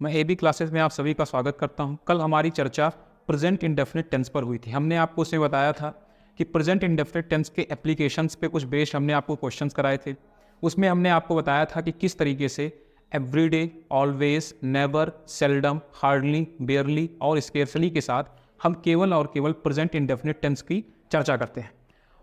मैं AB classes में आप सभी का स्वागत करता हूं। कल हमारी चर्चा प्रेजेंट इंडेफिनिट टेंस पर हुई थी। हमने आपको उसमें बताया था कि प्रेजेंट इंडेफिनिट टेंस के एप्लीकेशंस पे कुछ बेस्ड हमने आपको क्वेश्चंस कराए थे। उसमें हमने आपको बताया था कि किस तरीके से everyday, always, never, seldom, hardly, बेयरली और स्केर्सली के साथ हम केवल और केवल प्रेजेंट इंडेफिनिट टेंस की चर्चा करते हैं।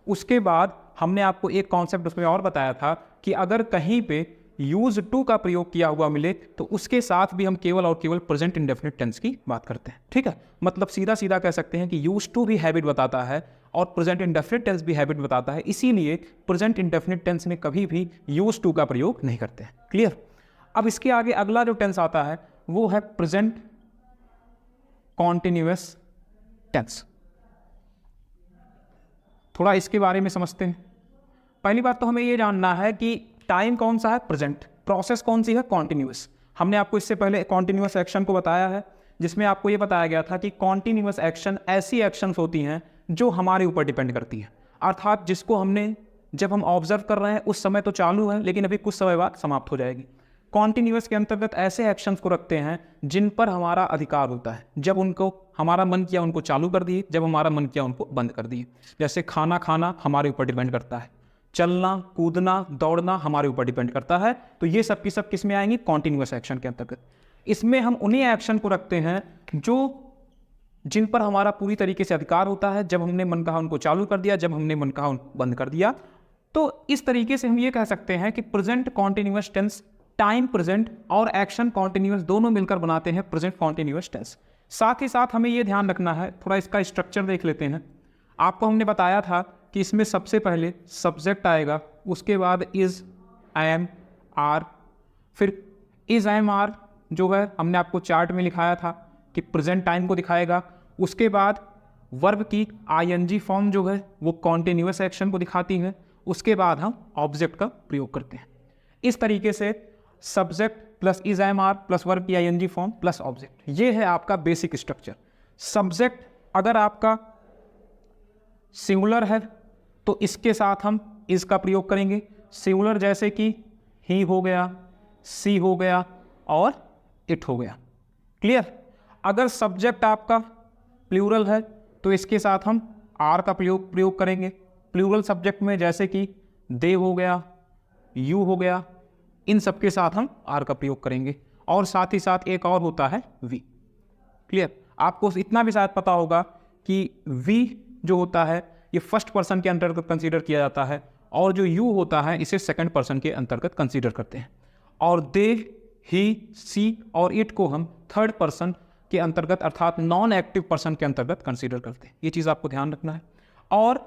उसके बाद हमने आपको एक कॉन्सेप्ट उसमें और बताया था कि अगर कहीं पे यूज टू का प्रयोग किया हुआ मिले तो उसके साथ भी हम केवल और केवल प्रेजेंट इंडेफिनिट टेंस की बात करते हैं। ठीक है, मतलब सीधा सीधा कह सकते हैं कि यूज टू भी हैबिट बताता है और प्रेजेंट इंडेफिनिट टेंस भी हैबिट बताता है। इसीलिए प्रेजेंट इंडेफिनिट टेंस में कभी भी यूज टू का प्रयोग नहीं करते हैं। क्लियर। अब इसके आगे अगला जो टेंस आता है वो है प्रेजेंट कॉन्टिन्यूअस टेंस। थोड़ा इसके बारे में समझते हैं। पहली बात तो हमें ये जानना है कि टाइम कौन सा है, प्रेजेंट। प्रोसेस कौन सी है, कॉन्टिन्यूअस। हमने आपको इससे पहले कॉन्टिन्यूअस एक्शन को बताया है, जिसमें आपको ये बताया गया था कि कॉन्टिन्यूअस एक्शन ऐसी एक्शंस होती हैं जो हमारे ऊपर डिपेंड करती हैं, अर्थात जिसको हमने जब हम ऑब्जर्व कर रहे हैं उस समय तो चालू है लेकिन अभी कुछ समय बाद समाप्त हो जाएगी। कॉन्टिन्यूअस के अंतर्गत ऐसे एक्शंस को रखते हैं जिन पर हमारा अधिकार होता है। जब उनको हमारा मन किया उनको चालू कर दिए, जब हमारा मन किया उनको बंद कर दिए। जैसे खाना खाना हमारे ऊपर डिपेंड करता है, चलना, कूदना, दौड़ना हमारे ऊपर डिपेंड करता है। तो ये सब की सब किस में आएंगी, कॉन्टिन्यूअस एक्शन के अंतर्गत। इसमें हम उन्हीं एक्शन को रखते हैं जो जिन पर हमारा पूरी तरीके से अधिकार होता है। जब हमने मन कहा उनको चालू कर दिया, जब हमने मन कहा उनको बंद कर दिया। तो इस तरीके से हम ये कह सकते हैं कि present continuous tense time present और एक्शन कॉन्टिन्यूअस दोनों मिलकर बनाते हैं प्रेजेंट कॉन्टिन्यूअस टेंस। साथ ही साथ हमें ये ध्यान रखना है, थोड़ा इसका स्ट्रक्चर देख लेते हैं। आपको हमने बताया था कि इसमें सबसे पहले सब्जेक्ट आएगा, उसके बाद इज, एम, आर, फिर इज, एम, आर जो है हमने आपको चार्ट में लिखाया था कि प्रेजेंट टाइम को दिखाएगा। उसके बाद वर्ब की आईएनजी फॉर्म जो है वो कॉन्टिन्यूअस एक्शन को दिखाती है। उसके बाद हम ऑब्जेक्ट का प्रयोग करते हैं। इस तरीके से subject plus is, am, are plus verb की आईएनजी फॉर्म प्लस ऑब्जेक्ट, ये है आपका बेसिक स्ट्रक्चर। सब्जेक्ट अगर आपका सिंगुलर है तो इसके साथ हम इस का प्रयोग करेंगे। सिंगुलर जैसे कि ही हो गया, सी हो गया और इट हो गया। क्लियर। अगर सब्जेक्ट आपका प्लूरल है तो इसके साथ हम आर का प्रयोग करेंगे। प्लूरल सब्जेक्ट में जैसे कि दे हो गया, यू हो गया, इन सब के साथ हम आर का प्रयोग करेंगे। और साथ ही साथ एक और होता है वी। क्लियर। आपको इतना भी शायद पता होगा कि वी जो होता है ये फर्स्ट पर्सन के अंतर्गत कंसीडर किया जाता है और जो यू होता है इसे सेकंड पर्सन के अंतर्गत कंसीडर करते हैं। और दे, ही, सी और इट को हम थर्ड पर्सन के अंतर्गत अर्थात नॉन एक्टिव पर्सन के अंतर्गत कंसीडर करते हैं। ये चीज़ आपको ध्यान रखना है। और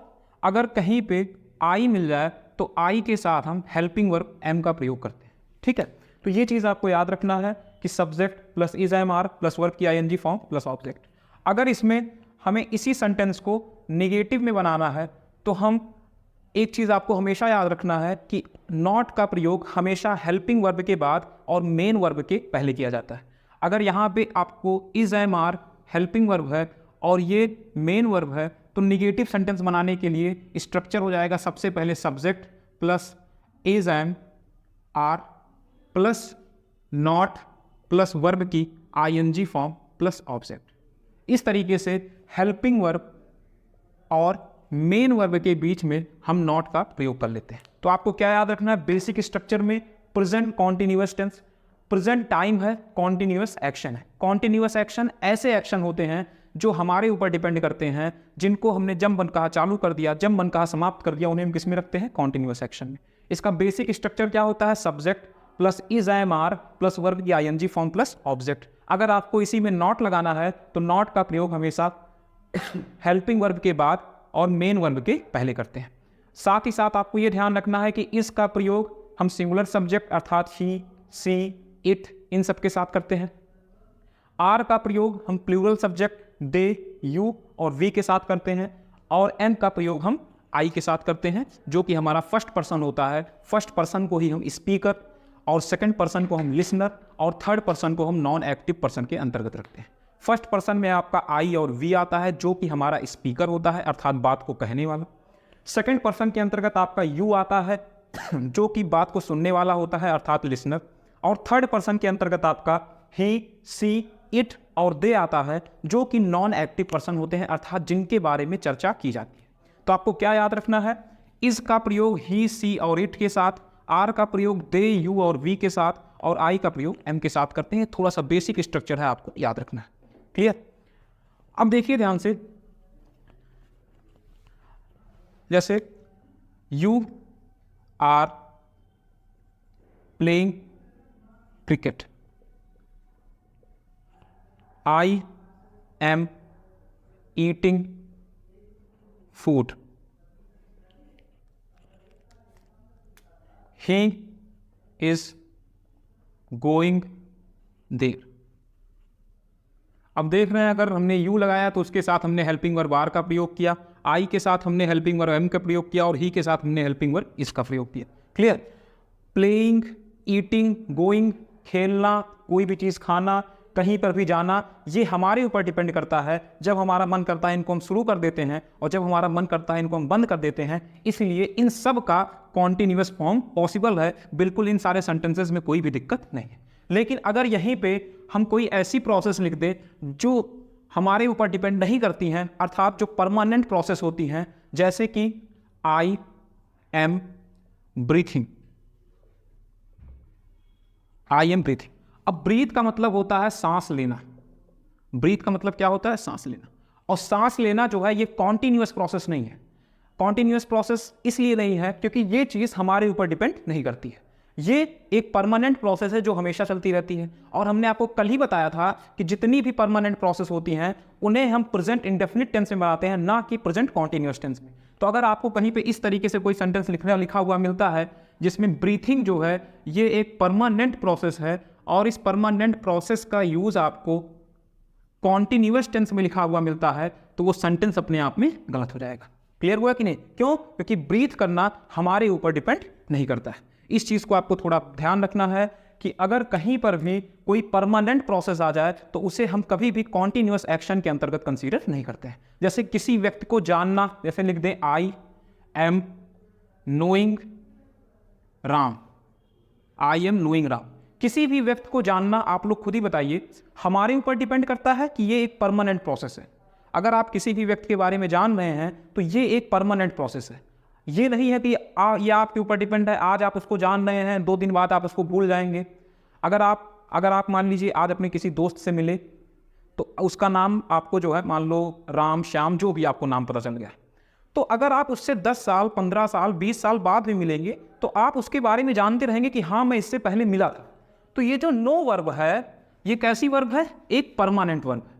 अगर कहीं पे आई मिल जाए तो आई के साथ हम हेल्पिंग वर्ब एम का प्रयोग करते हैं। ठीक है, तो ये चीज़ आपको याद रखना है कि subject plus is, am, are plus verb की आईएनजी फॉर्म प्लस ऑब्जेक्ट। अगर इसमें हमें इसी सेंटेंस को नेगेटिव में बनाना है तो हम एक चीज़ आपको हमेशा याद रखना है कि नॉट का प्रयोग हमेशा हेल्पिंग वर्ब के बाद और मेन वर्ब के पहले किया जाता है। अगर यहाँ पे आपको is, am, are helping verb है और ये मेन वर्ब है तो निगेटिव सेंटेंस बनाने के लिए स्ट्रक्चर हो जाएगा सबसे पहले subject plus is, am, are plus not plus verb की आईएनजी फॉर्म प्लस ऑब्जेक्ट। इस तरीके से हेल्पिंग वर्ब और मेन वर्ब के बीच में हम नॉट का प्रयोग कर लेते हैं। तो आपको क्या याद रखना है बेसिक स्ट्रक्चर में, present continuous tense, present time है, कॉन्टिन्यूअस एक्शन है। कॉन्टिन्यूअस एक्शन ऐसे एक्शन होते हैं जो हमारे ऊपर डिपेंड करते हैं, जिनको हमने जब मन कहा चालू कर दिया, जब मन कहा समाप्त कर दिया, उन्हें हम किस में रखते हैं, कॉन्टिन्यूअस एक्शन में। इसका बेसिक स्ट्रक्चर क्या होता है, subject plus is, am, are plus verb की आईएनजी फॉर्म प्लस ऑब्जेक्ट। अगर आपको इसी में नॉट लगाना है तो नॉट का प्रयोग हमेशा हेल्पिंग वर्ब के बाद और मेन वर्ब के पहले करते हैं। साथ ही साथ आपको यह ध्यान रखना है कि इसका प्रयोग हम सिंगुलर सब्जेक्ट अर्थात ही, सी, इट इन सब के साथ करते हैं। आर का प्रयोग हम प्लूरल सब्जेक्ट दे, यू और वी के साथ करते हैं। और एम का प्रयोग हम आई के साथ करते हैं जो कि हमारा फर्स्ट पर्सन होता है। फर्स्ट पर्सन को ही हम स्पीकर और सेकंड पर्सन को हम लिसनर और थर्ड पर्सन को हम नॉन एक्टिव पर्सन के अंतर्गत रखते हैं। फर्स्ट पर्सन में आपका आई और वी आता है जो कि हमारा स्पीकर होता है अर्थात बात को कहने वाला। सेकंड पर्सन के अंतर्गत आपका यू आता है जो कि बात को सुनने वाला होता है अर्थात लिसनर। और थर्ड पर्सन के अंतर्गत आपका ही, सी, इट और दे आता है, जो कि नॉन एक्टिव पर्सन होते हैं, अर्थात जिनके बारे में चर्चा की जाती है। तो आपको क्या याद रखना है, इज का प्रयोग ही, सी और इट के साथ, आर का प्रयोग दे, यू और वी के साथ, और आई का प्रयोग एम के साथ करते हैं। थोड़ा सा बेसिक स्ट्रक्चर है, आपको याद रखना है। क्लियर? अब देखिए ध्यान से, जैसे you are playing cricket, I am eating food, he is going there। अब देख रहे हैं, अगर हमने यू लगाया तो उसके साथ हमने हेल्पिंग वर्ब आर का प्रयोग किया, आई के साथ हमने हेल्पिंग वर्ब एम का प्रयोग किया, और ही के साथ हमने हेल्पिंग वर्ब इसका प्रयोग किया। क्लियर? प्लेइंग, ईटिंग, गोइंग, खेलना, कोई भी चीज़ खाना, कहीं पर भी जाना, ये हमारे ऊपर डिपेंड करता है। जब हमारा मन करता है इनको हम शुरू कर देते हैं, और जब हमारा मन करता है इनको हम बंद कर देते हैं। इसलिए इन सब का कॉन्टिन्यूअस फॉर्म पॉसिबल है, बिल्कुल इन सारे सेंटेंसेस में कोई भी दिक्कत नहीं है। लेकिन अगर यहीं पे हम कोई ऐसी प्रोसेस लिख दे जो हमारे ऊपर डिपेंड नहीं करती हैं, अर्थात जो परमानेंट प्रोसेस होती हैं, जैसे कि I am breathing, I am breathing. अब ब्रीथ का मतलब होता है सांस लेना। ब्रीथ का मतलब क्या होता है? सांस लेना। और सांस लेना जो है ये कॉन्टिन्यूअस प्रोसेस नहीं है। कॉन्टिन्यूअस प्रोसेस इसलिए नहीं है क्योंकि ये चीज़ हमारे ऊपर डिपेंड नहीं करती है। ये एक परमानेंट प्रोसेस है जो हमेशा चलती रहती है। और हमने आपको कल ही बताया था कि जितनी भी परमानेंट प्रोसेस होती हैं उन्हें हम प्रेजेंट इंडेफिनिट टेंस में बनाते हैं, ना कि प्रेजेंट कॉन्टिन्यूअस टेंस में। तो अगर आपको कहीं पे इस तरीके से कोई सेंटेंस लिखा हुआ मिलता है जिसमें ब्रीथिंग जो है ये एक परमानेंट प्रोसेस है, और इस परमानेंट प्रोसेस का यूज़ आपको कॉन्टिन्यूअस टेंस में लिखा हुआ मिलता है, तो वो सेंटेंस अपने आप में गलत हो जाएगा। क्लियर हुआ कि नहीं? क्यों? क्योंकि ब्रीथ करना हमारे ऊपर डिपेंड नहीं करता है। इस चीज़ को आपको थोड़ा ध्यान रखना है कि अगर कहीं पर भी कोई परमानेंट प्रोसेस आ जाए तो उसे हम कभी भी कॉन्टिन्यूअस एक्शन के अंतर्गत कंसीडर नहीं करते हैं। जैसे किसी व्यक्ति को जानना, जैसे लिख दें I am knowing Ram, I am knowing Ram. किसी भी व्यक्ति को जानना, आप लोग खुद ही बताइए, हमारे ऊपर डिपेंड करता है कि ये एक परमानेंट प्रोसेस है। अगर आप किसी भी व्यक्ति के बारे में जान रहे हैं तो ये एक परमानेंट प्रोसेस है। ये नहीं है कि ये आपके ऊपर डिपेंड है, आज आप उसको जान रहे हैं, 2 दिन बाद आप उसको भूल जाएंगे। अगर आप मान लीजिए आज अपने किसी दोस्त से मिले तो उसका नाम आपको जो है मान लो राम, श्याम, जो भी आपको नाम पता चल गया, तो अगर आप उससे 10 साल, 15 साल, 20 साल बाद भी मिलेंगे तो आप उसके बारे में जानते रहेंगे कि हाँ मैं इससे पहले मिला था। तो ये जो नो वर्ब है ये कैसी वर्ब है? एक परमानेंट वर्ब है।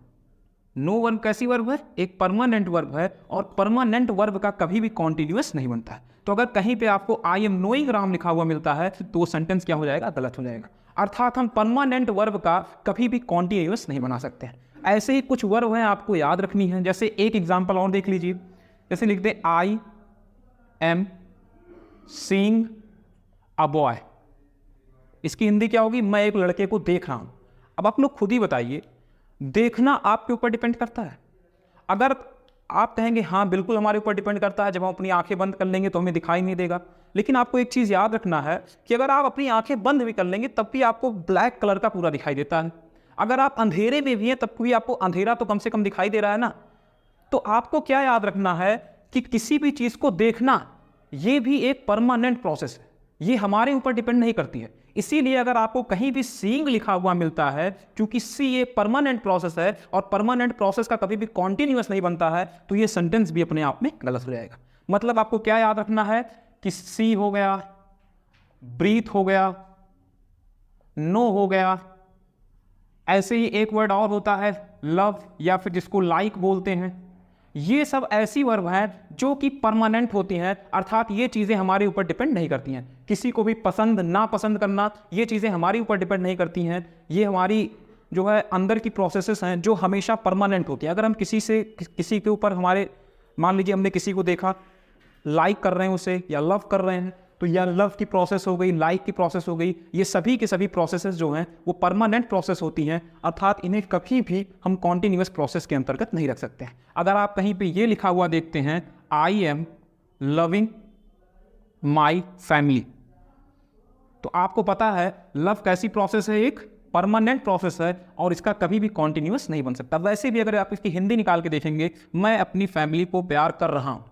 नो वर्ब कैसी वर्ब है? एक परमानेंट वर्ब है, और परमानेंट वर्ब का कभी भी कॉन्टिन्यूअस नहीं बनता है। तो अगर कहीं पे आपको आई एम नोइंग राम लिखा हुआ मिलता है तो वो सेंटेंस क्या हो जाएगा? गलत हो जाएगा। अर्थात हम परमानेंट वर्ब का कभी भी कॉन्टिन्यूअस नहीं बना सकते हैं। ऐसे ही कुछ वर्ब हैं आपको याद रखनी है। जैसे एक एग्जाम्पल और देख लीजिए, जैसे लिख दे I am seeing a boy. इसकी हिंदी क्या होगी? मैं एक लड़के को देख रहा हूं। अब आप लोग खुद ही बताइए, देखना आपके ऊपर डिपेंड करता है? अगर आप कहेंगे हाँ बिल्कुल हमारे ऊपर डिपेंड करता है, जब हम अपनी आंखें बंद कर लेंगे तो हमें दिखाई नहीं देगा। लेकिन आपको एक चीज़ याद रखना है कि अगर आप अपनी आंखें बंद भी कर लेंगे तब भी आपको ब्लैक कलर का पूरा दिखाई देता है। अगर आप अंधेरे में भी हैं तब भी आपको अंधेरा तो कम से कम दिखाई दे रहा है ना। तो आपको क्या याद रखना है कि किसी भी चीज़ को देखना ये भी एक परमानेंट प्रोसेस है, ये हमारे ऊपर डिपेंड नहीं करती है। इसीलिए अगर आपको कहीं भी सीइंग लिखा हुआ मिलता है, क्योंकि सी ये परमानेंट प्रोसेस है और परमानेंट प्रोसेस का कभी भी कॉन्टिन्यूअस नहीं बनता है, तो ये सेंटेंस भी अपने आप में गलत हो जाएगा। मतलब आपको क्या याद रखना है कि सी हो गया, ब्रीथ हो गया, नो हो गया। ऐसे ही एक वर्ड और होता है लव, या फिर जिसको लाइक बोलते हैं। ये सब ऐसी वर्ब हैं जो कि परमानेंट होती हैं, अर्थात ये चीज़ें हमारे ऊपर डिपेंड नहीं करती हैं। किसी को भी पसंद ना पसंद करना, ये चीज़ें हमारे ऊपर डिपेंड नहीं करती हैं। ये हमारी जो है अंदर की प्रोसेसेस हैं जो हमेशा परमानेंट होती है। अगर हम किसी के ऊपर हमारे, मान लीजिए हमने किसी को देखा, लाइक कर रहे हैं उसे या लव कर रहे हैं, तो यह लव की प्रोसेस हो गई, लाइक की प्रोसेस हो गई। ये सभी के सभी प्रोसेसेस जो हैं वो परमानेंट प्रोसेस होती हैं, अर्थात इन्हें कभी भी हम कॉन्टिन्यूअस प्रोसेस के अंतर्गत नहीं रख सकते हैं। अगर आप कहीं पे ये लिखा हुआ देखते हैं I am loving my family, तो आपको पता है लव कैसी प्रोसेस है? एक परमानेंट प्रोसेस है और इसका कभी भी कॉन्टिन्यूस नहीं बन सकता। वैसे भी अगर आप इसकी हिंदी निकाल के देखेंगे, मैं अपनी फैमिली को प्यार कर रहा हूँ,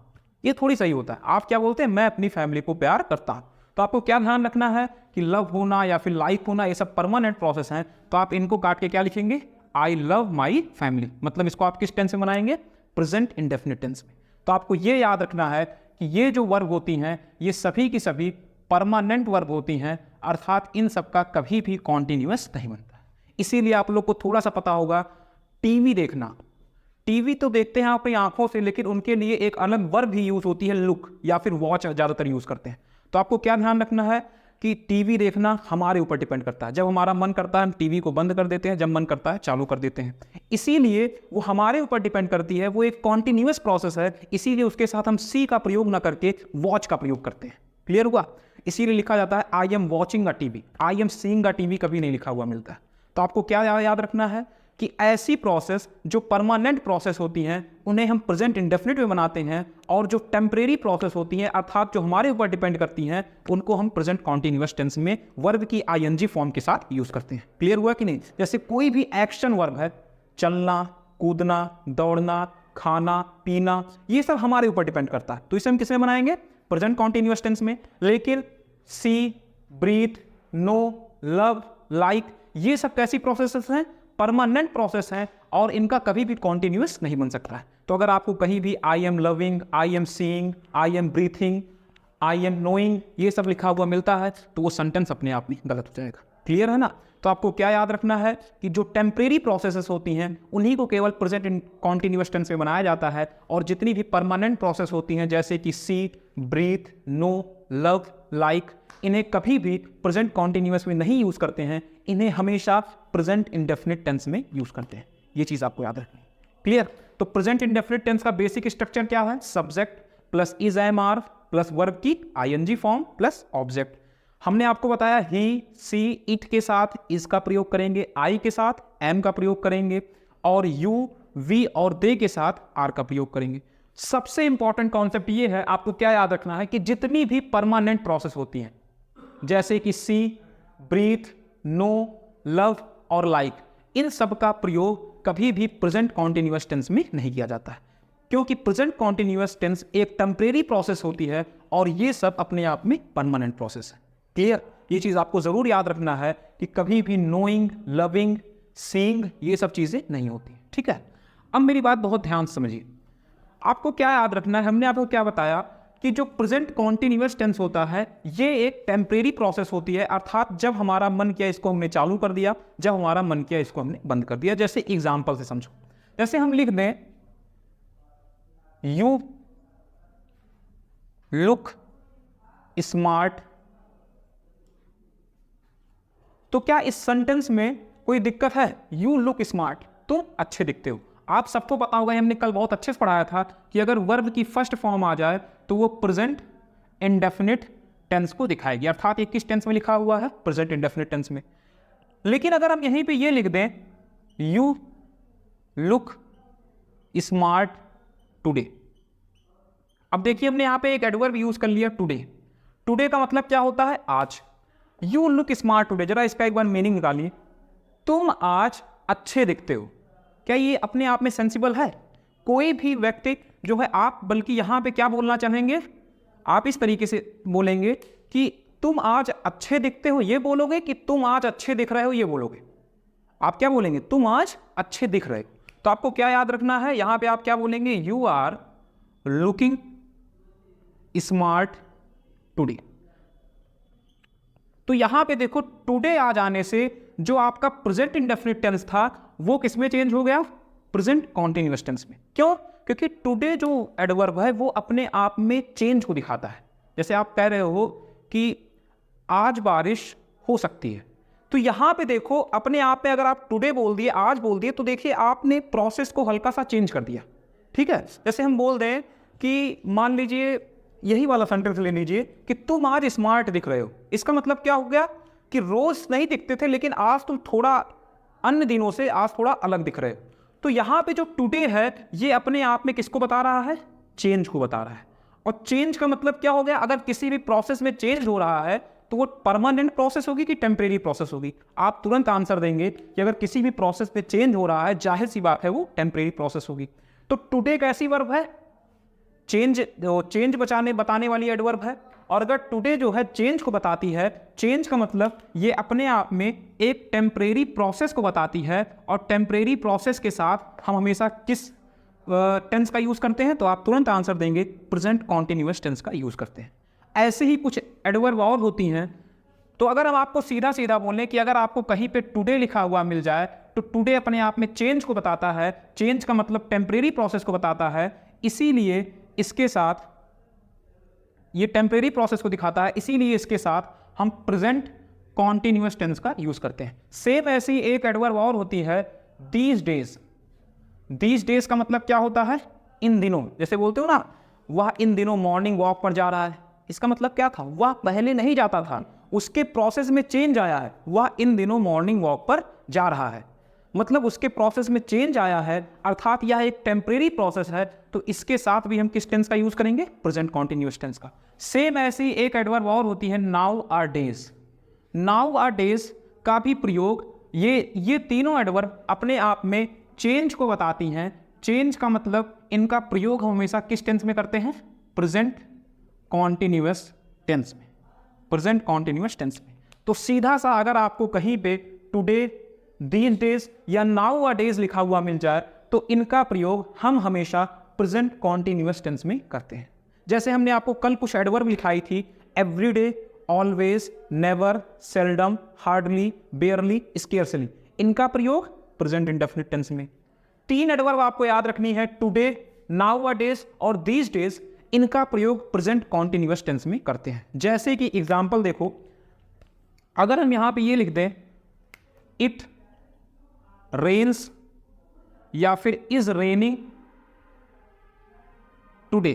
ये थोड़ी सही होता है। आप क्या बोलते हैं, मैं अपनी फैमिली को प्यार करता हूँ। तो आपको क्या ध्यान रखना है कि लव होना या फिर लाइक होना ये सब परमानेंट प्रोसेस हैं, तो आप इनको काट के क्या लिखेंगे, आई लव माई फैमिली। मतलब इसको आप किस टेंस में बनाएंगे, प्रेजेंट इंडेफिनिट टेंस में। तो आपको ये याद रखना है कि ये जो वर्ब होती हैं ये सभी की सभी परमानेंट वर्ब होती हैं, अर्थात इन सब का कभी भी कॉन्टिन्यूअस नहीं बनता। इसीलिए आप लोग को थोड़ा सा पता होगा, टीवी देखना, टीवी तो देखते हैं अपनी आंखों से, लेकिन उनके लिए एक अलग वर्ब भी यूज होती है, लुक या फिर वॉच ज़्यादातर यूज करते हैं। तो आपको क्या ध्यान रखना है कि टीवी देखना हमारे ऊपर डिपेंड करता है। जब हमारा मन करता है हम टीवी को बंद कर देते हैं, जब मन करता है चालू कर देते हैं। इसीलिए वो हमारे ऊपर डिपेंड करती है, वो एक कॉन्टिन्यूअस प्रोसेस है। इसीलिए उसके साथ हम सी का प्रयोग ना करके वॉच का प्रयोग करते हैं। क्लियर हुआ? इसीलिए लिखा जाता है I am watching a TV, I am seeing a TV कभी नहीं लिखा हुआ मिलता है। तो आपको क्या याद रखना है कि ऐसी प्रोसेस जो परमानेंट प्रोसेस होती हैं उन्हें हम प्रेजेंट इंडेफिनिट में बनाते हैं, और जो टेम्परेरी प्रोसेस होती हैं अर्थात जो हमारे ऊपर डिपेंड करती हैं उनको हम प्रेजेंट कॉन्टिन्यूअस टेंस में वर्ब की आईएनजी फॉर्म के साथ यूज करते हैं। क्लियर हुआ कि नहीं? जैसे कोई भी एक्शन वर्ब है, चलना, कूदना, दौड़ना, खाना, पीना, ये सब हमारे ऊपर डिपेंड करता है, तो इसे हम किसमें बनाएंगे, प्रेजेंट कॉन्टिन्यूअस टेंस में। लेकिन सी, ब्रीथ, नो, लव, लाइक, ये सब कैसी प्रोसेसेस हैं, परमानेंट प्रोसेस हैं और इनका कभी भी कॉन्टिन्यूअस नहीं बन सकता है। तो अगर आपको कहीं भी I am loving, I am seeing, I am breathing, I am knowing ये सब लिखा हुआ मिलता है तो वो सेंटेंस अपने आप में गलत हो जाएगा। क्लियर है ना? तो आपको क्या याद रखना है कि जो टेम्परेरी प्रोसेसेस होती हैं उन्हीं को केवल प्रेजेंट कॉन्टिन्यूअस टेंस में बनाया जाता है, और जितनी भी परमानेंट प्रोसेस होती हैं जैसे कि सी, ब्रीथ, नो, लव, लाइक, इन्हें कभी भी प्रेजेंट कॉन्टिन्यूअस में नहीं यूज करते हैं, इन्हें हमेशा प्रेजेंट इंडेफिनिट टेंस में यूज करते हैं। ये चीज आपको याद रखनी है। क्लियर? तो प्रेजेंट इंडेफिनिट टेंस का बेसिक स्ट्रक्चर क्या है, subject plus is, am, are plus verb की आईएनजी फॉर्म प्लस ऑब्जेक्ट। हमने आपको बताया ही, सी, इट के साथ इज का प्रयोग करेंगे, आई के साथ एम का प्रयोग करेंगे, और यू, वी और दे के साथ आर का प्रयोग करेंगे। सबसे इंपॉर्टेंट कॉन्सेप्ट ये है, आपको क्या याद रखना है कि जितनी भी परमानेंट प्रोसेस होती हैं जैसे कि सी, ब्रीथ, नो, लव और लाइक, इन सब का प्रयोग कभी भी प्रेजेंट कॉन्टिन्यूअस टेंस में नहीं किया जाता है, क्योंकि प्रेजेंट कॉन्टिन्यूअस टेंस एक टेम्परेरी प्रोसेस होती है और ये सब अपने आप में परमानेंट प्रोसेस है। क्लियर? ये चीज आपको जरूर याद रखना है कि कभी भी नोइंग, लविंग, सीइंग ये सब चीजें नहीं होती। ठीक है? अब मेरी बात बहुत ध्यान से समझिए। आपको क्या याद रखना है, हमने आपको क्या बताया कि जो प्रेजेंट कॉन्टिन्यूअस टेंस होता है ये एक टेम्परेरी प्रोसेस होती है, अर्थात जब हमारा मन किया इसको हमने चालू कर दिया, जब हमारा मन किया इसको हमने बंद कर दिया। जैसे एग्जांपल से समझो, जैसे हम लिख दें यू लुक स्मार्ट, तो क्या इस सेंटेंस में कोई दिक्कत है? यू लुक स्मार्ट, तुम अच्छे दिखते हो। आप सबको पता होगा, हमने कल बहुत अच्छे से पढ़ाया था कि अगर वर्ब की फर्स्ट फॉर्म आ जाए तो वो प्रेजेंट इंडेफिनिट टेंस को दिखाएगी, अर्थात ये किस टेंस में लिखा हुआ है, प्रेजेंट इंडेफिनिट टेंस में। लेकिन अगर हम यहीं पे ये लिख दें यू लुक स्मार्ट टुडे, अब देखिए हमने यहां पे एक एडवर्ब यूज कर लिया टुडे। टुडे का मतलब क्या होता है? आज। यू लुक स्मार्ट टुडे, जरा इसका एक बार मीनिंग निकालिए। तुम आज अच्छे दिखते हो। क्या ये अपने आप में सेंसिबल है? कोई भी व्यक्ति जो है, आप बल्कि यहां पे क्या बोलना चाहेंगे, आप इस तरीके से बोलेंगे कि तुम आज अच्छे दिखते हो, ये बोलोगे कि तुम आज अच्छे दिख रहे हो, ये बोलोगे? आप क्या बोलेंगे? तुम आज अच्छे दिख रहे हो। तो आपको क्या याद रखना है, यहां पे आप क्या बोलेंगे, you are looking smart today. तो यहां पे देखो टुडे आ जाने से जो आपका प्रेजेंट इंडेफिनिट टेंस था वो किसमें चेंज हो गया? प्रेजेंट कॉन्टिन्यूअस टेंस में। क्यों? क्योंकि टुडे जो एडवर्ब है वो अपने आप में चेंज को दिखाता है। जैसे आप कह रहे हो कि आज बारिश हो सकती है, तो यहां पे देखो अपने आप में अगर आप टुडे बोल दिए, आज बोल दिए, तो देखिए आपने प्रोसेस को हल्का सा चेंज कर दिया। ठीक है? जैसे हम बोल दें कि मान लीजिए यही वाला सेंटेंस ले लीजिए कि तुम आज स्मार्ट दिख रहे हो, इसका मतलब क्या हो गया कि रोज नहीं दिखते थे लेकिन आज तुम थोड़ा अन्य दिनों से आज थोड़ा अलग दिख रहे हो। तो यहां पे जो टुडे है ये अपने आप में किसको बता रहा है? चेंज को बता रहा है। और चेंज का मतलब क्या हो गया? अगर किसी भी प्रोसेस में चेंज हो रहा है तो वो परमानेंट प्रोसेस होगी कि टेम्परेरी प्रोसेस होगी? आप तुरंत आंसर देंगे कि अगर किसी भी प्रोसेस पे चेंज हो रहा है, जाहिर सी बात है वो टेम्परेरी प्रोसेस होगी। तो टुडे कैसी वर्ब है? चेंज बताने वाली एडवर्ब है। और अगर टुडे जो है चेंज को बताती है, चेंज का मतलब ये अपने आप में एक टेम्परेरी प्रोसेस को बताती है, और टेम्परेरी प्रोसेस के साथ हम हमेशा किस टेंस का यूज करते हैं? तो आप तुरंत आंसर देंगे प्रेजेंट कॉन्टिन्यूअस टेंस का यूज करते हैं। ऐसे ही कुछ एडवर्ब और होती हैं। तो अगर हम आपको सीधा सीधा बोलें कि अगर आपको कहीं पे टुडे लिखा हुआ मिल जाए, तो टुडे अपने आप में चेंज को बताता है, चेंज का मतलब टेम्परेरी प्रोसेस को बताता है, इसीलिए इसके साथ ये टेम्परेरी प्रोसेस को दिखाता है, इसीलिए इसके साथ हम प्रेजेंट कॉन्टिन्यूअस टेंस का यूज करते हैं। सेम ऐसी एक एडवर्ब और होती है दीज डेज। दीज डेज का मतलब क्या होता है? इन दिनों। जैसे बोलते हो ना, वह इन दिनों मॉर्निंग वॉक पर जा रहा है, इसका मतलब क्या था? वह पहले नहीं जाता था, उसके प्रोसेस में चेंज आया है, वह इन दिनों मॉर्निंग वॉक पर जा रहा है, मतलब उसके प्रोसेस में चेंज आया है, अर्थात यह एक टेम्परेरी प्रोसेस है। तो इसके साथ भी हम किस टेंस का यूज करेंगे? प्रेजेंट कॉन्टिन्यूअस टेंस का। सेम ऐसी एक एडवर्ब और होती है nowadays. Nowadays का भी प्रयोग, ये तीनों एडवर्ब अपने आप में चेंज को बताती हैं। चेंज का मतलब इनका प्रयोग हम हमेशा किस टेंस में करते हैं? प्रेजेंट कॉन्टिन्यूअस टेंस में, प्रेजेंट कॉन्टिन्यूअस टेंस में। तो सीधा सा अगर आपको कहीं पे टुडे, दीज डेज या नाउ आर डेज लिखा हुआ मिल जाए, तो इनका प्रयोग हम हमेशा प्रेजेंट कॉन्टिन्यूअस टेंस में करते हैं। जैसे हमने आपको कल कुछ एडवर्ब लिखाई थी, everyday, always, never, seldom, hardly, बेयरली, scarcely, इनका प्रयोग प्रेजेंट इंडेफिनिट टेंस में। 3 एडवर्ब आपको याद रखनी है, टुडे, नाउ आर डेज और दीज डेज, इनका प्रयोग प्रेजेंट कॉन्टिन्यूअस टेंस में करते हैं। जैसे कि एग्जाम्पल देखो, अगर हम यहां पे ये लिख दें इट रेन्स या फिर इज रेनिंग टुडे,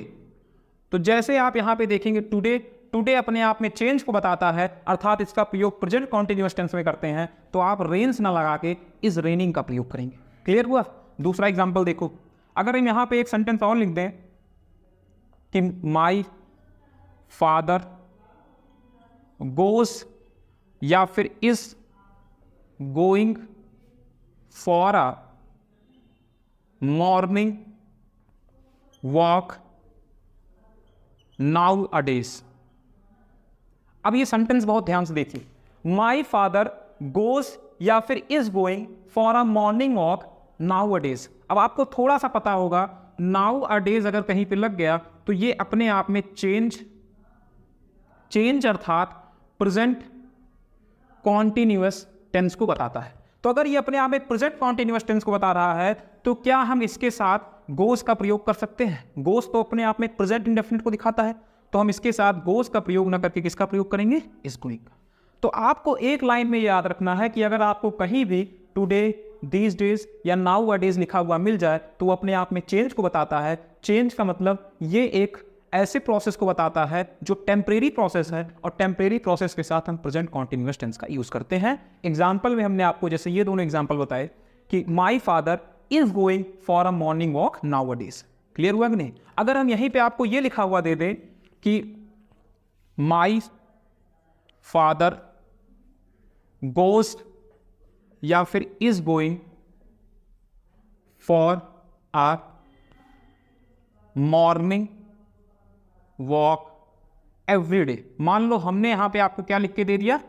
तो जैसे आप यहां पे देखेंगे टुडे अपने आप में चेंज को बताता है, अर्थात इसका प्रयोग प्रेजेंट कॉन्टिन्यूअस टेंस में करते हैं, तो आप रेन्स ना लगा के इज रेनिंग का प्रयोग करेंगे। क्लियर हुआ? दूसरा एग्जांपल देखो, अगर हम यहां पे एक सेंटेंस और लिख दें कि माई फादर गोज या फिर is going for a morning walk now a days. अब ये सेंटेंस बहुत ध्यान से देखिए, माई फादर गोज या फिर is going for a morning walk now a days. अब आपको थोड़ा सा पता होगा, नाउ अ डेज अगर कहीं पे लग गया तो ये अपने आप में चेंज अर्थात प्रेजेंट कॉन्टिन्यूअस टेंस को बताता है। तो अगर ये अपने आप में प्रेजेंट कॉन्टिन्यूअस टेंस को बता रहा है, तो क्या हम इसके साथ गोज का प्रयोग कर सकते हैं? गोज तो अपने आप में प्रेजेंट इंडेफिनिट को दिखाता है, तो हम इसके साथ गोज का प्रयोग ना करके किसका प्रयोग करेंगे? इज गोइंग का। तो आपको एक लाइन में याद रखना है कि अगर आपको कहीं भी टुडे, दीज डेज या नाउ अ डेज लिखा हुआ मिल जाए, तो वो अपने आप में चेंज को बताता है। चेंज का मतलब ये एक ऐसे प्रोसेस को बताता है जो टेम्परेरी प्रोसेस है, और टेम्परेरी प्रोसेस के साथ हम प्रेजेंट कॉन्टिन्यूअस टेंस का यूज करते हैं। एग्जाम्पल में हमने आपको जैसे ये दोनों एग्जाम्पल बताए कि माई father is going for a morning walk now a days. Clear हुआ कि नहीं? अगर हम यहीं पे आपको ये लिखा हुआ दे दें कि माई फादर गोज या फिर is going for a morning walk every day, मान लो हमने यहां पे आपको क्या लिख के दे दिया?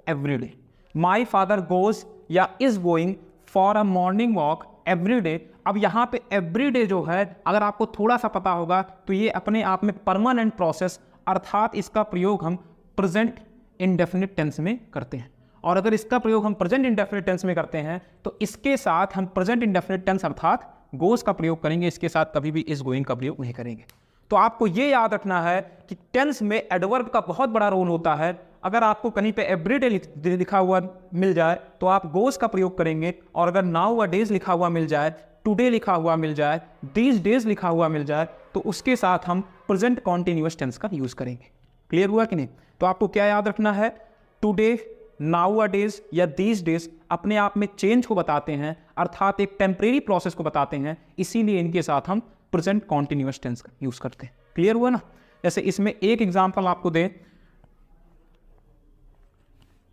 Every day. My father goes या is going for a morning walk every day. अब यहां पे एवरी डे जो है, अगर आपको थोड़ा सा पता होगा, तो ये अपने आप में परमानेंट प्रोसेस, अर्थात इसका प्रयोग हम प्रेजेंट इंडेफिनिट टेंस में करते हैं। और अगर इसका प्रयोग हम प्रेजेंट इंडेफिनिट टेंस में करते हैं, तो इसके साथ हम प्रेजेंट इंडेफिनिट टेंस अर्थात गोज का प्रयोग करेंगे, इसके साथ कभी भी इज गोइंग का प्रयोग नहीं करेंगे। तो आपको यह याद रखना है कि टेंस में एडवर्ब का बहुत बड़ा रोल होता है। अगर आपको कहीं पे एवरीडे लिखा हुआ मिल जाए, तो आप गोज का प्रयोग करेंगे, और अगर नाउ अ डेज लिखा हुआ मिल जाए, टुडे लिखा हुआ मिल जाए, दीज डेज लिखा हुआ मिल जाए, तो उसके साथ हम प्रेजेंट कॉन्टिन्यूअस टेंस का यूज करेंगे। क्लियर हुआ कि नहीं? तो आपको क्या याद रखना है? टुडे, नाउ अ डेज या दीज डेज अपने आप में चेंज को बताते हैं, अर्थात एक टेम्परेरी प्रोसेस को बताते हैं, इसीलिए इनके साथ हम प्रेजेंट कॉन्टिन्यूअस टेंस का यूज करते हैं। क्लियर हुआ ना? जैसे इसमें एक एग्जांपल आपको दे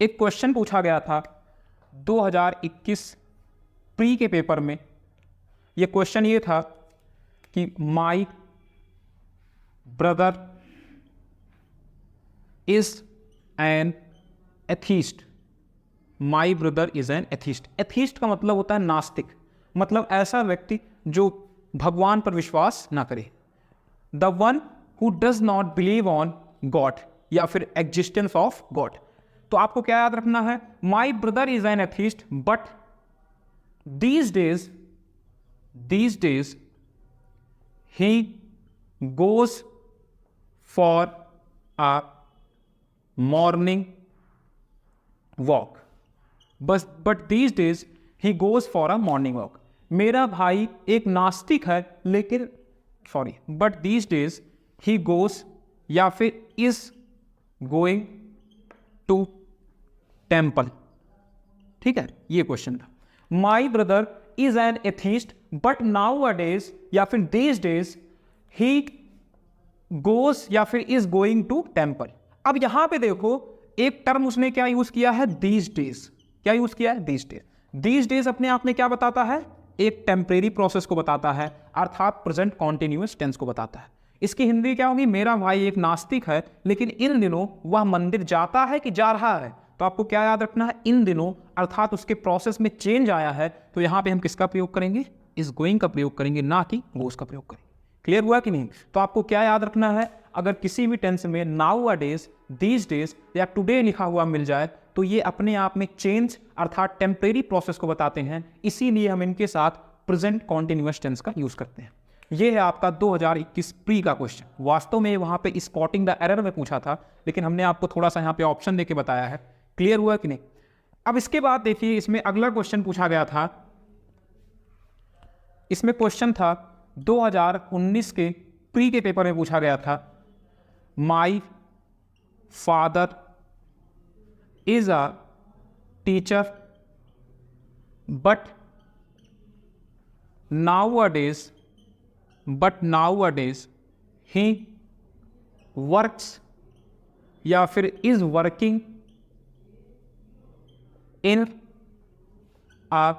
एक क्वेश्चन पूछा गया था 2021 प्री के पेपर में। ये क्वेश्चन ये था कि my brother is an atheist. My brother is an atheist. Atheist का मतलब होता है नास्तिक, मतलब ऐसा व्यक्ति जो भगवान पर विश्वास ना करे। The one who does not believe on God, या फिर एग्जिस्टेंस ऑफ गॉड। तो आपको क्या याद रखना है, my brother is an atheist but these days he goes for a morning walk, but these days he goes for a morning walk। मेरा भाई एक नास्तिक है लेकिन but these days he goes या फिर is going to temple। ठीक है, ये क्वेश्चन था। My brother is an atheist but now a days या फिर दीज डेज ही गोस या फिर इज गोइंग टू टेम्पल। अब यहां पे देखो एक टर्म उसने क्या यूज किया है, दीज डेज। क्या यूज किया है, दीज डेज। दीज डेज अपने आप में क्या बताता है, एक टेम्परेरी प्रोसेस को बताता है, अर्थात प्रेजेंट कॉन्टिन्यूअस टेंस को बताता है। इसकी हिंदी क्या होगी, मेरा भाई एक नास्तिक है लेकिन इन दिनों वह मंदिर जाता है कि जा रहा है। तो आपको क्या याद रखना है, इन दिनों अर्थात उसके प्रोसेस में चेंज आया है, तो यहां पे हम किसका प्रयोग करेंगे, इज गोइंग का प्रयोग करेंगे, ना कि गोस का प्रयोग करेंगे। क्लियर हुआ कि नहीं। तो आपको क्या याद रखना है, अगर किसी भी टेंस में now a days, these days या टुडे लिखा हुआ मिल जाए तो ये अपने आप में चेंज अर्थात टेम्परेरी प्रोसेस को बताते हैं, इसीलिए हम इनके साथ प्रेजेंट कॉन्टिन्यूअस टेंस का यूज करते हैं। ये है आपका 2021 प्री का क्वेश्चन। वास्तव में वहां पे स्पॉटिंग द एरर में पूछा था, लेकिन हमने आपको थोड़ा सा यहाँ पे ऑप्शन देके बताया है। क्लियर हुआ कि नहीं। अब इसके बाद देखिए इसमें अगला क्वेश्चन पूछा गया था। इसमें क्वेश्चन था 2019 के प्री के पेपर में पूछा गया था, my father is a teacher but nowadays he works या फिर is working in a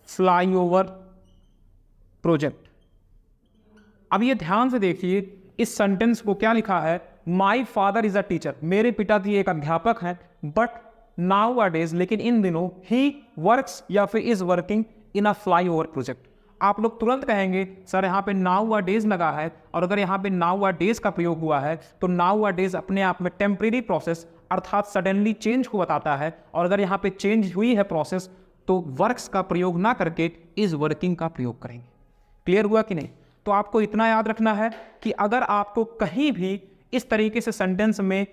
flyover project. अब ये ध्यान से देखिए इस सेंटेंस को क्या लिखा है, माई फादर इज अ टीचर, मेरे पिताजी एक अध्यापक हैं, बट नाउ अ डेज लेकिन इन दिनों ही वर्क्स या फिर is working in a flyover project. आप लोग तुरंत कहेंगे सर यहाँ पे नाउ अ डेज लगा है, और अगर यहाँ पे नाउ अ डेज का प्रयोग हुआ है तो नाउ अ डेज अपने आप में टेम्परेरी प्रोसेस अर्थात सडनली चेंज को बताता है, और अगर यहाँ पे चेंज हुई है प्रोसेस तो वर्क्स का प्रयोग ना करके इज वर्किंग का प्रयोग करेंगे। क्लियर हुआ कि नहीं। तो आपको इतना याद रखना है कि अगर आपको कहीं भी इस तरीके से सेंटेंस में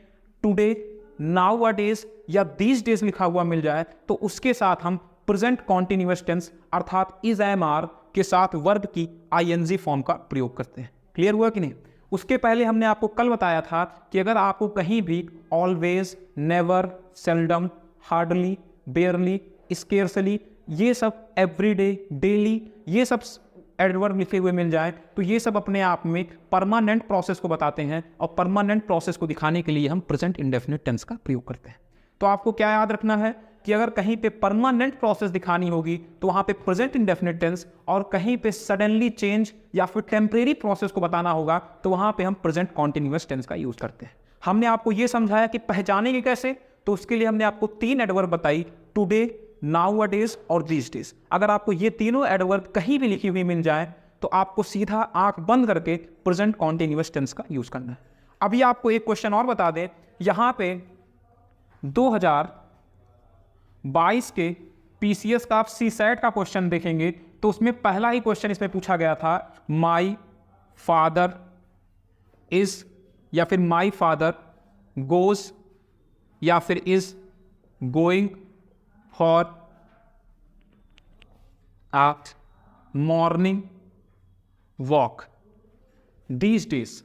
टुडे, नाउ अ डेज या दीज डेज लिखा हुआ मिल जाए तो उसके साथ हम प्रेजेंट कॉन्टिन्यूअस टेंस अर्थात इज एम आर के साथ वर्ब की आईएनजी फॉर्म का प्रयोग करते हैं। क्लियर हुआ कि नहीं। उसके पहले हमने आपको कल बताया था कि अगर आपको कहीं भी always, never, seldom, hardly, बेयरली, scarcely, ये सब एवरीडे, डेली, ये सब एडवर्ब लिखे हुए मिल जाए तो ये सब अपने आप में परमानेंट प्रोसेस को बताते हैं, और परमानेंट प्रोसेस को दिखाने के लिए हम प्रेजेंट इंडेफिनिट टेंस का प्रयोग करते हैं। तो आपको क्या याद रखना है कि अगर कहीं पे परमानेंट प्रोसेस दिखानी होगी तो वहां पे प्रेजेंट इंडेफिनिट टेंस, और कहीं पे सडनली चेंज या फिर टेम्परेरी प्रोसेस को बताना होगा तो वहां पे हम प्रेजेंट कॉन्टिन्यूअस टेंस का यूज करते हैं। हमने आपको यह समझाया कि पहचानेंगे कैसे, तो उसके लिए हमने आपको 3 एडवर्ब बताई, टुडे, नाउ अ डेज और दीज डेज। अगर आपको ये तीनों एडवर्ब कहीं भी लिखी हुई मिल जाए तो आपको सीधा आंख बंद करके प्रेजेंट कॉन्टिन्यूअस टेंस का यूज करना है। अभी आपको एक क्वेश्चन और बता दें, यहां पे 2022 के पीसीएस का आप सीसैट का क्वेश्चन देखेंगे तो उसमें पहला ही क्वेश्चन इसमें पूछा गया था, माई फादर इज या फिर माई फादर गोज या फिर is going for a morning walk these days.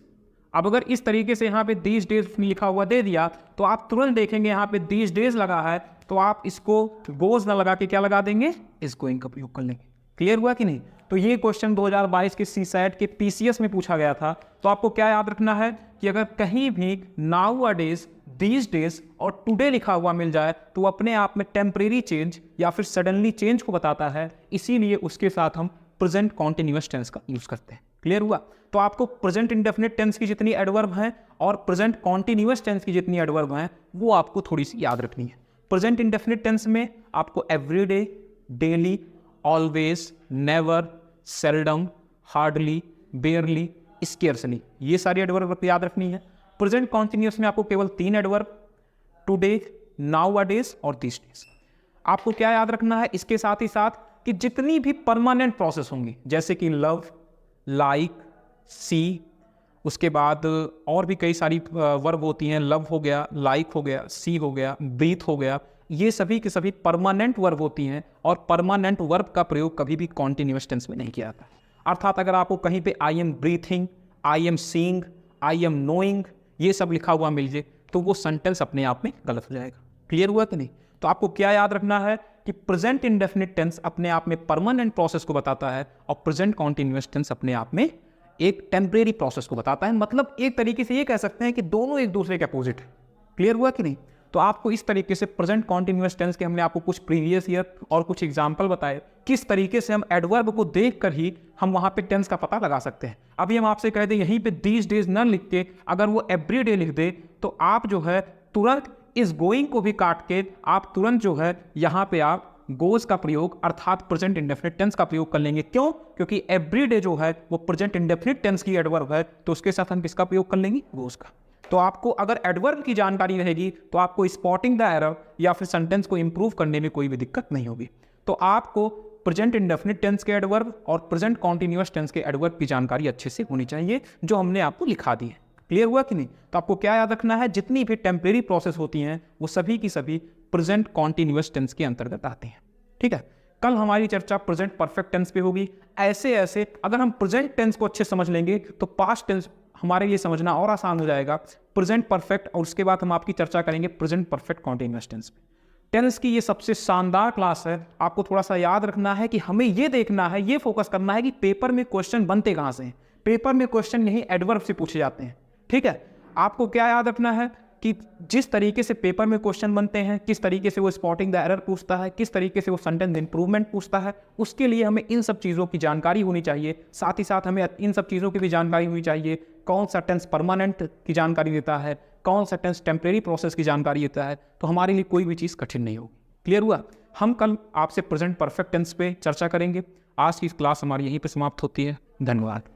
अब अगर इस तरीके से यहाँ पे दीज डेज लिखा हुआ दे दिया तो आप तुरंत देखेंगे यहाँ पे दीज डेज लगा है तो आप इसको गोज ना लगा के क्या लगा देंगे, इस गोइंग का प्रयोग कर लेंगे। क्लियर हुआ कि नहीं। तो ये क्वेश्चन 2022 के सीसैट के पीसीएस में पूछा गया था। तो आपको क्या याद रखना है कि अगर कहीं भी now a days, these days और टुडे लिखा हुआ मिल जाए तो वो अपने आप में टेम्परेरी चेंज या फिर सडनली चेंज को बताता है, इसीलिए उसके साथ हम प्रेजेंट कॉन्टिन्यूअस टेंस का यूज करते हैं। क्लियर हुआ? तो आपको प्रेजेंट इंडेफिनिट टेंस की जितनी एडवर्ब हैं और प्रेजेंट कॉन्टिन्यूअस टेंस की जितनी एडवर्ब हैं वो आपको थोड़ी सी याद रखनी है। प्रेजेंट इंडेफिनिट टेंस में आपको everyday, daily, always, never, seldom, hardly, बेयरली, scarcely, ये सारी एडवर्ब याद रखनी है। प्रेजेंट कॉन्टिन्यूअस में आपको केवल 3 एडवर्ब, टुडे, नाउ अ डेज और दिस डेज। आपको क्या याद रखना है इसके साथ ही साथ कि जितनी भी परमानेंट प्रोसेस होंगी जैसे कि लव, लाइक, सी, उसके बाद और भी कई सारी वर्ब होती हैं, लव हो गया, लाइक हो गया, सी हो गया, ब्रीथ हो गया, ये सभी के सभी परमानेंट वर्ब होती हैं और परमानेंट वर्ब का प्रयोग कभी भी कॉन्टिन्यूअस टेंस में नहीं किया जाता। अर्थात अगर आपको कहीं पे I am breathing, I am seeing, I am knowing ये सब लिखा हुआ मिल जाए तो वो सेंटेंस अपने आप में गलत हो जाएगा। क्लियर हुआ कि नहीं? तो आपको क्या याद रखना है कि प्रेजेंट इंडेफिनिट टेंस अपने आप में परमानेंट प्रोसेस को बताता है और प्रेजेंट कॉन्टिन्यूअस टेंस अपने आप में एक टेम्परेरी प्रोसेस को बताता है। मतलब एक तरीके से ये कह सकते हैं कि दोनों एक दूसरे के अपोजिट है। क्लियर हुआ कि नहीं? तो आपको इस तरीके से प्रेजेंट कॉन्टिन्यूअस टेंस के हमने आपको कुछ प्रीवियस ईयर और कुछ एग्जाम्पल बताए, किस तरीके से हम एडवर्ब को देखकर ही हम वहां पे टेंस का पता लगा सकते हैं। अभी हम आपसे कह दें यहीं पे दीज डेज न लिख के अगर वो एवरी डे लिख दे तो आप जो है तुरंत इस गोइंग को भी काट के आप तुरंत जो है यहाँ पे आप गोज का प्रयोग अर्थात प्रेजेंट इंडेफिनिट टेंस का प्रयोग कर लेंगे। क्यों? क्योंकि एवरी डे जो है वो प्रेजेंट इंडेफिनिट टेंस की एडवर्ब है, तो उसके साथ हम किसका प्रयोग कर लेंगे? गोज का। तो आपको अगर एडवर्ब की जानकारी रहेगी तो आपको स्पॉटिंग द एरर या फिर सेंटेंस को इंप्रूव करने में कोई भी दिक्कत नहीं होगी। तो आपको प्रेजेंट इंडेफिनिट टेंस के एडवर्ब और प्रेजेंट कॉन्टिन्यूअस टेंस के एडवर्ब की जानकारी अच्छे से होनी चाहिए जो हमने आपको लिखा दी है। क्लियर हुआ कि नहीं? तो आपको क्या याद रखना है, जितनी भी टेम्परेरी प्रोसेस होती हैं वो सभी की सभी प्रेजेंट कॉन्टिन्यूअस टेंस के अंतर्गत आते हैं। ठीक है, कल हमारी चर्चा प्रेजेंट परफेक्ट टेंस पे होगी। ऐसे अगर हम प्रेजेंट टेंस को अच्छे समझ लेंगे तो पास्ट टेंस हमारे लिए समझना और आसान हो जाएगा। प्रेजेंट परफेक्ट और उसके बाद हम आपकी चर्चा करेंगे प्रेजेंट परफेक्ट कॉन्टिन्यूअस टेंस पे। टेंस की ये सबसे शानदार क्लास है। आपको थोड़ा सा याद रखना है कि हमें ये देखना है, ये फोकस करना है कि पेपर में क्वेश्चन बनते कहाँ से हैं। पेपर में क्वेश्चन यही एडवर्ब से पूछे जाते हैं। ठीक है, आपको क्या याद रखना है कि जिस तरीके से पेपर में क्वेश्चन बनते हैं, किस तरीके से वो स्पॉटिंग द एरर पूछता है, किस तरीके से वो सेंटेंस इंप्रूवमेंट पूछता है, उसके लिए हमें इन सब चीज़ों की जानकारी होनी चाहिए। साथ ही साथ हमें इन सब चीज़ों की भी जानकारी होनी चाहिए। कौन सा टेंस परमानेंट की जानकारी देता है, कौन सा टेंस टेम्परेरी प्रोसेस की जानकारी देता है, तो हमारे लिए कोई भी चीज़ कठिन नहीं होगी। क्लियर हुआ? हम कल आपसे प्रेजेंट परफेक्ट टेंस पे चर्चा करेंगे। आज की क्लास हमारी यहीं पे समाप्त होती है। धन्यवाद।